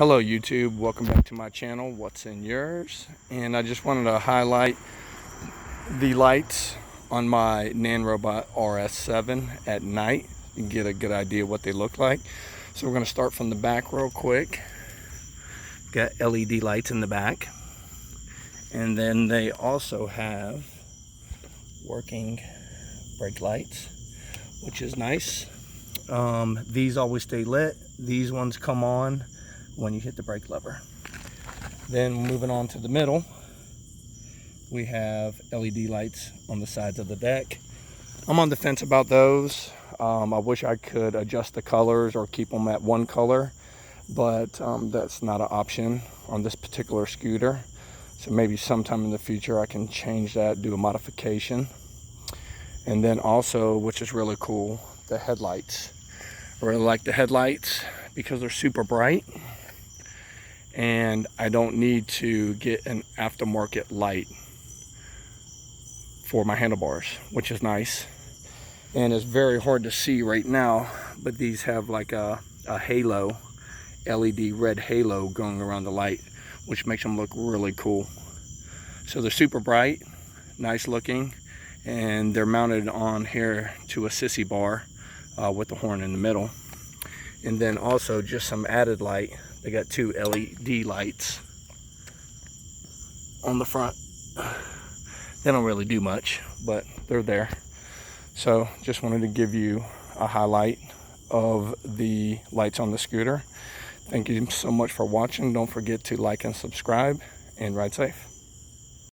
Hello YouTube, welcome back to my channel, What's in Yours? And I just wanted to highlight the lights on my NANROBOT RS7 at night and get a good idea what they look like. So we're going to start from the back real quick. Got LED lights in the back. And then they also have working brake lights, which is nice. These always stay lit. These ones come on when you hit the brake lever. Then moving on to the middle, we have LED lights on the sides of the deck. I'm on the fence about those. I wish I could adjust the colors or keep them at one color, but that's not an option on this particular scooter. So maybe sometime in the future I can change that, do a modification. And then also, which is really cool, the headlights. I really like the headlights because they're super bright, and I don't need to get an aftermarket light for my handlebars, which is nice. And it's very hard to see right now, but these have like a halo, LED red halo going around the light, which makes them look really cool. So they're super bright, nice looking, and they're mounted on here to a sissy bar with the horn in the middle. And then also just some added light. They got two LED lights on the front. They don't really do much, but they're there. So just wanted to give you a highlight of the lights on the scooter. Thank you so much for watching. Don't forget to like and subscribe, and ride safe.